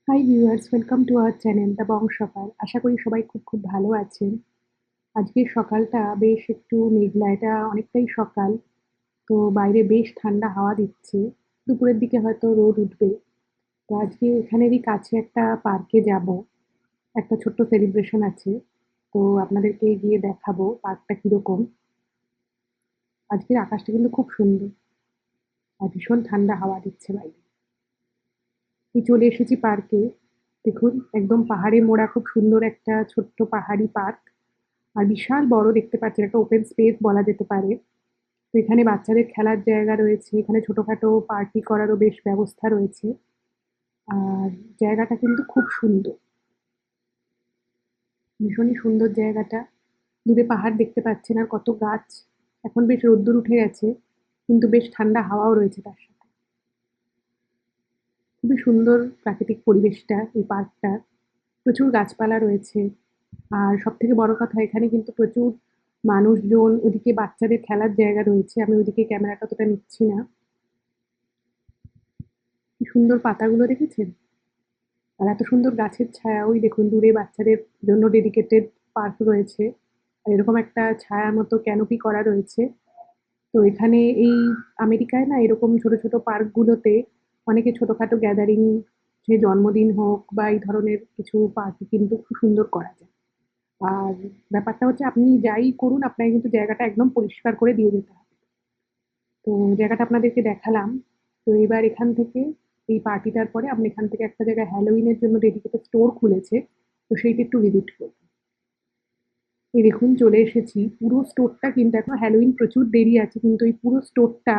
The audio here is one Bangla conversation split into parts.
High viewers, welcome to our channel the Bong Sakal. আশা করি সবাই খুব খুব ভালো আছেন। আজকের সকালটা বেশ একটু মেঘলা, এটা অনেকটাই সকাল। তো বাইরে বেশ ঠান্ডা হাওয়া দিচ্ছে। দুপুরের দিকে হয়তো রোদ উঠবে। তো আজকে এখানেরই কাছে একটা পার্কে যাব। একটা ছোট্ট সেলিব্রেশন আছে। তো আপনাদেরকে গিয়ে দেখাবো পার্কটা কিরকম। আজকের আকাশটা কিন্তু খুব সুন্দর আর ভীষণ ঠান্ডা হাওয়া দিচ্ছে বাইরে। এই চলে এসেছি পার্কে। দেখুন একদম পাহাড়ে মোড়া খুব সুন্দর একটা ছোট্ট পাহাড়ি পার্ক। আর বিশাল বড় দেখতে পাচ্ছেন, একটা ওপেন স্পেস বলা যেতে পারে। তো এখানে বাচ্চাদের খেলার জায়গা রয়েছে, এখানে ছোটখাটো পার্টি করারও বেশ ব্যবস্থা রয়েছে। আর জায়গাটা কিন্তু খুব সুন্দর, ভীষণই সুন্দর জায়গাটা। দূরে পাহাড় দেখতে পাচ্ছেন আর কত গাছ। এখন বেশ রোদ্দুর উঠে গেছে, কিন্তু বেশ ঠান্ডা হাওয়াও রয়েছে তার সাথে। খুবই সুন্দর প্রাকৃতিক পরিবেশটা এই পার্কটা। প্রচুর গাছপালা রয়েছে। আর সবথেকে বড় কথা, এখানে কিন্তু প্রচুর মানুষজন, ওদিকে বাচ্চাদের খেলার জায়গা রয়েছে। আমি ওদিকে ক্যামেরাটা অতটা নিচ্ছি না। কি সুন্দর পাতাগুলো দেখেছেন? আর এত সুন্দর গাছের ছায়া, ওই দেখুন দূরে বাচ্চাদের জন্য ডেডিকেটেড পার্ক রয়েছে। আর এরকম একটা ছায়ার মতো ক্যানোপি করা রয়েছে। তো এখানে এই আমেরিকায় না এরকম ছোট ছোট পার্কগুলোতে অনেকে ছোটখাটো গ্যাদারিং, সে জন্মদিন হোক বা এই ধরনের কিছু পার্টি কিন্তু খুব সুন্দর করা যায়। আর ব্যাপারটা হচ্ছে আপনি যাই করুন আপনাকে কিন্তু জায়গাটা একদম পরিষ্কার করে দিয়ে যেতে হবে। তো জায়গাটা আপনাদেরকে দেখালাম। তো এবার এখান থেকে এই পার্টিটার পরে আপনি এখান থেকে একটা জায়গায় হ্যালোইনের জন্য ডেডিকেটেড স্টোর খুলেছে। তো সেইটা একটু ভিজিট করুন। এই দেখুন চলে এসেছি। পুরো স্টোরটা কিন্তু এখনো হ্যালোইন প্রচুর দেরি আছে, কিন্তু এই পুরো স্টোরটা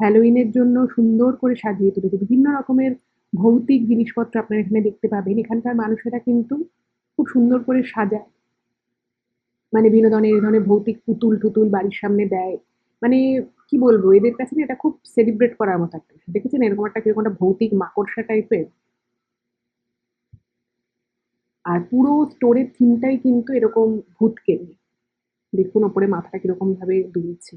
হ্যালোইনের জন্য সুন্দর করে সাজিয়ে তুলেছে। বিভিন্ন রকমের ভৌতিক জিনিসপত্র আপনারা এখানে দেখতে পাবেন। এখানকার মানুষেরা কিন্তু খুব সুন্দর করে সাজায়। মানে বিনোদনের এই ধরনের ভৌতিক পুতুল-টুতুল বাড়ির সামনে দেয়। মানে কি বলবো, এদের কাছে না এটা খুব সেলিব্রেট করার মতো একটা বিষয়। দেখেছেন এরকম একটা কিরকম একটা ভৌতিক মাকড়সা টাইপের। আর পুরো স্টোরের থিমটাই কিন্তু এরকম ভূতকে নিয়ে। দেখুন ওপরে মাথাটা কিরকম ভাবে দুলছে।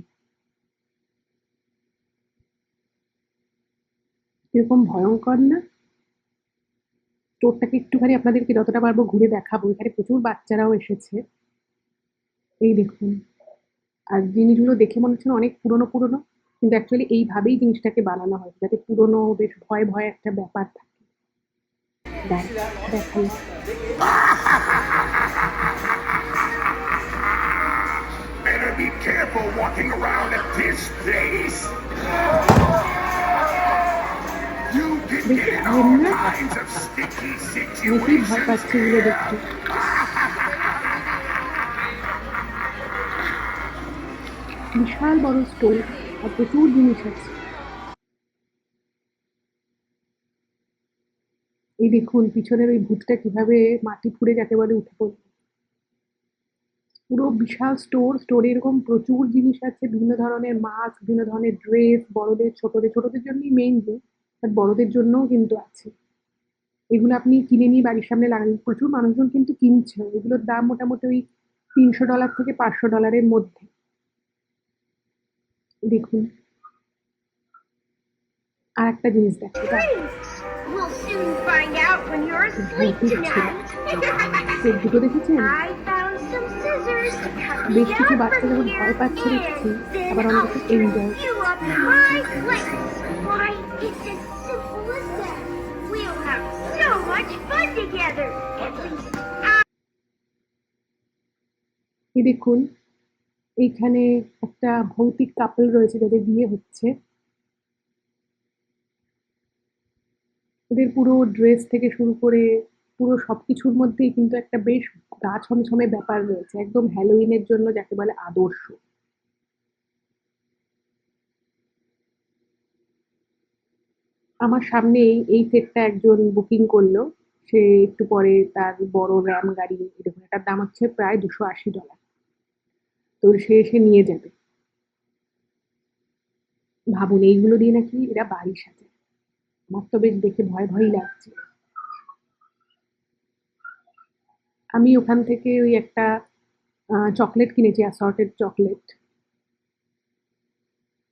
কিরকম ভয়ঙ্কর না? স্টোরটাকে একটুখানি আপনাদেরকে যতটা পারবো ঘুরে দেখাবো। এখানে প্রচুর বাচ্চারাও এসেছে। এই দেখুন। আর জিনিসগুলো দেখে মনে হচ্ছে না অনেক পুরনো পুরনো, কিন্তু অ্যাকচুয়ালি এইভাবেই জিনিসটাকে বানানো হয় যাতে পুরনো বেশ ভয় ভয় একটা ব্যাপার থাকে। দাঁড়ান দেখাই। Better be careful walking around at this place. You can বেশ get in ভয়ের all না? kinds of sticky অনেকেই ভয় situations. পাচ্ছে এগুলো দেখতে। বিশাল বড় স্টোর আর প্রচুর জিনিস আছে। এই দেখুন পিছনের ওই ভূতটা কিভাবে মাটি ফুঁড়ে যাকে বলে উঠে পড়ল। পুরো বিশাল স্টোর, স্টোরে এরকম প্রচুর জিনিস আছে, বিভিন্ন ধরনের মাস্ক, বিভিন্ন ধরনের ড্রেস, বড়দের ছোটদের, ছোটদের জন্যই মেইনলি, বাট বড়দের জন্যও কিন্তু আছে। এগুলো আপনি কিনে নিয়ে বাড়ির সামনে লাগান। প্রচুর মানুষজন কিন্তু কিনছে। এগুলোর দাম মোটামুটি ওই $300 থেকে $500 মধ্যে। দেখুন আর একটা জিনিস দেখাই, দাঁড়ান। We'll soon find out when you're asleep ভৌতিক ছেলে, tonight. চোখ দুটো দেখেছেন? I found some scissors to cut me বেশ কিছু down বাচ্চা from যখন here, ভয় পাচ্ছে দেখছি, and then আবার অনেকে I'll খুব turn এনজয় you করছে। up my place. Why, it's as simple as that. We'll have so much fun together. At least এই দেখুন এইখানে একটা ভৌতিক কাপল রয়েছে যাদের বিয়ে হচ্ছে। ওদের পুরো ড্রেস থেকে শুরু করে পুরো সবকিছুর মধ্যেই কিন্তু একটা বেশ গা ছমছমে ব্যাপার রয়েছে, একদম হ্যালোইনের জন্য যাকে বলে আদর্শ। আমার সামনেই এই সেটটা একজন বুকিং করলো। সে একটু পরে তার বড় র্যাম গাড়ি, এরকম এটার দাম হচ্ছে প্রায় $280। তো সে এসে নিয়ে যাবে। ভাবুন এইগুলো দিয়ে নাকি এরা বাড়ি সাজে। আমার তো বেশ দেখে ভয় ভয়ই লাগছে। আমি ওখান থেকে ওই একটা চকলেট কিনেছি, অ্যাসর্টেড চকলেট।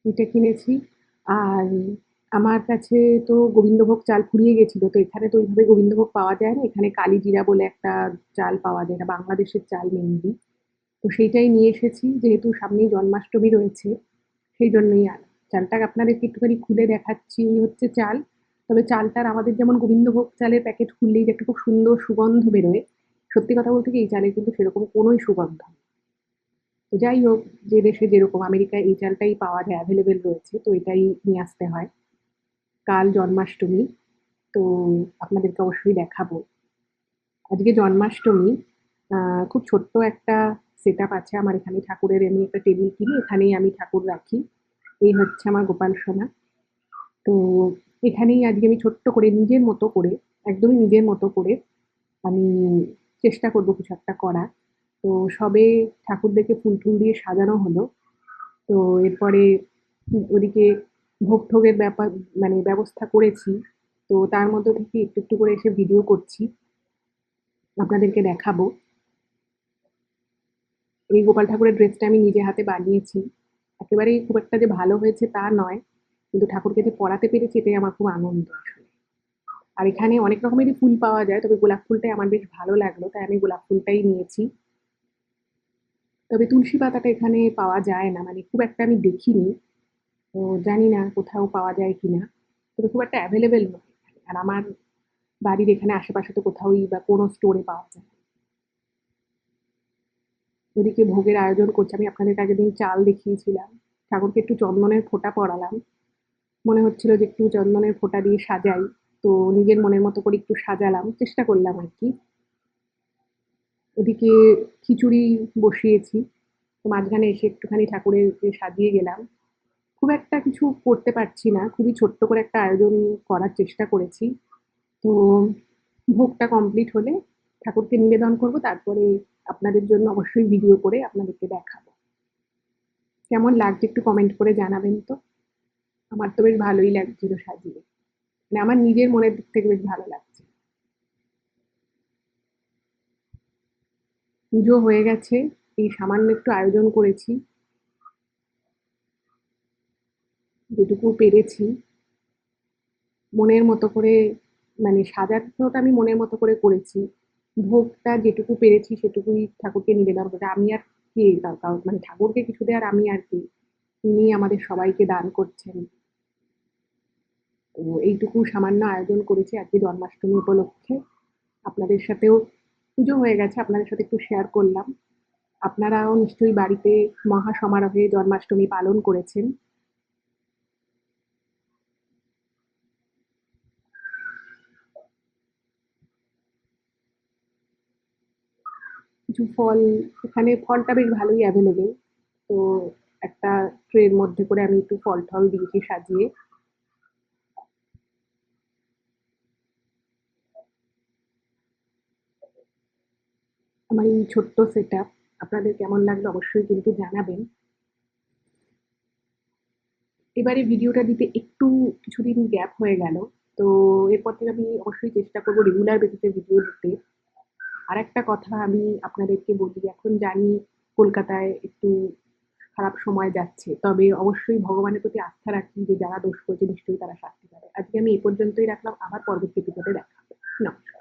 এটা কিনেছি। আর আমার কাছে তো গোবিন্দভোগ চাল ফুরিয়ে গেছিল। তো এখানে তো ওইভাবে গোবিন্দভোগ পাওয়া যায় না। এখানে কালিজিরা বলে একটা চাল পাওয়া যায়। এটা বাংলাদেশের চাল মেইনলি। তো সেইটাই নিয়ে এসেছি। যেহেতু সামনেই জন্মাষ্টমী রয়েছে, সেইজন্যই আনা। চালটা আপনাদেরকে একটুখানি খুলে দেখাচ্ছি। এই হচ্ছে চাল। তবে চালটার আমাদের যেমন গোবিন্দভোগ চালের প্যাকেট খুললেই যে একটা খুব সুন্দর সুগন্ধ বেরোয়, সত্যি কথা বলতে কি এই চালের কিন্তু সেরকম কোনোই সুগন্ধ নেই। তো যাই হোক, যে দেশে যেরকম আমেরিকায় এই চালটাই পাওয়া যায়, এভেইলেবল রয়েছে। তো এটাই নিয়ে আসতে হয়। কাল জন্মাষ্টমী। তো আপনাদেরকে অবশ্যই দেখাবো। আজকে জন্মাষ্টমী। খুব ছোট্ট একটা সেটআপ আছে আমার এখানে ঠাকুরের। এমনি একটা টেবিল কিনে এখানেই আমি ঠাকুর রাখি। এই হচ্ছে আমার গোপাল সোনা। তো এখানেই আজকে আমি ছোট্ট করে নিজের মতো করে, একদমই নিজের মতো করে আমি চেষ্টা করব কিছু একটা করার। তো সবে ঠাকুরদেরকে ফুল-টুল দিয়ে সাজানো হলো। তো এরপরে ওদিকে ভোগ-টোগের ব্যাপার মানে ব্যবস্থা করেছি। তো তার মধ্য থেকে একটু, একটু করে এসে ভিডিও করছি। আপনাদেরকে দেখাবো। এই গোপাল ঠাকুরের ড্রেসটা আমি নিজে হাতে বানিয়েছি। একেবারেই খুব একটা যে ভালো হয়েছে তা নয়। কিন্তু ঠাকুরকে যে পরাতে পেরেছি এটাই আমার খুব আনন্দ আসলে। আর এখানে অনেক রকমেরই ফুল পাওয়া যায়। তবে গোলাপ ফুলটাই আমার বেশ ভালো লাগলো। তাই আমি গোলাপ ফুলটাই নিয়েছি। তবে তুলসী পাতাটা এখানে পাওয়া যায় না। মানে খুব একটা আমি দেখিনি। তো জানি না কোথাও পাওয়া যায় কিনা। তবে খুব একটা এভেইলেবল নয় এখানে। আর আমার বাড়ির এখানে আশেপাশে তো কোথাওই বা কোনো স্টোরে পাওয়া যায় না। ওদিকে ভোগের আয়োজন করছি। আমি আপনাদেরকে আগের দিন চাল দেখিয়েছিলাম। ঠাকুরকে একটু চন্দনের ফোঁটা পরালাম। মনে হচ্ছিল যে একটু চন্দনের ফোঁটা দিয়ে সাজাই। তো নিজের মনের মতো করে একটু সাজালাম। চেষ্টা করলাম আরকি। ওদিকে খিচুড়ি বসিয়েছি। তো মাঝখানে এসে একটুখানি ঠাকুরেরকে সাজিয়ে গেলাম। খুব একটা কিছু করতে পারছি না। খুবই ছোট্ট করে একটা আয়োজন করার চেষ্টা করেছি। তো ভোগটা কমপ্লিট হলে ঠাকুরকে নিবেদন করব। তারপরে আপনাদের জন্য অবশ্যই ভিডিও করে আপনাদেরকে দেখাবো। কেমন লাগছে একটু কমেন্ট করে জানাবেন তো? আমার তো বেশ ভালোই লাগছিল সাজিয়ে। মানে আমার নিজের মনের দিক থেকে বেশ ভালো লাগছে। পুজো হয়ে গেছে। এই সামান্য একটু আয়োজন করেছি। যেটুকু পেরেছি। মনের মতো করে মানে সাজানোটা আমি মনের মতো করে করেছি। ভোগটা যেটুকু পেরেছি সেটুকুই ঠাকুরকে নিবেদন করে। আমি আর কে? মানে ঠাকুরকে কিছু দেয়ার আমি আর কে? তিনি আমাদের সবাইকে দান করছেন। তো এইটুকু সামান্য আয়োজন করেছি আজকে জন্মাষ্টমী উপলক্ষে। আপনাদের সাথেও পুজো হয়ে গেছে। আপনাদের সাথে একটু শেয়ার করলাম। আপনারাও নিশ্চয়ই বাড়িতে মহা সমারোহে জন্মাষ্টমী পালন করেছেন। কিছু ফল, এখানে ফলটা বেশ ভালোই অ্যাভেলেবল। তো একটা ট্রের মধ্যে করে আমি একটু ফল-টল দিয়েছি সাজিয়ে। আমার এই ছোট্ট সেটআপ আপনাদের কেমন লাগলো অবশ্যই কিন্তু জানাবেন। এবারে ভিডিওটা দিতে একটু কিছুদিন গ্যাপ হয়ে গেল। তো এরপর থেকে আমি অবশ্যই চেষ্টা করব রেগুলার বেসিসে ভিডিও দিতে। আরেকটা কথা আমি আপনাদেরকে বলি, এখন জানি কলকাতায় একটু খারাপ সময় যাচ্ছে। তবে অবশ্যই ভগবানের প্রতি আস্থা রাখি যে যারা দোষ করেছে নিশ্চয়ই তারা শাস্তি পাবে। আজকে আমি এই পর্যন্তই রাখলাম। আবার পরবর্তী এপিসোডে দেখা হবে। নমস্কার।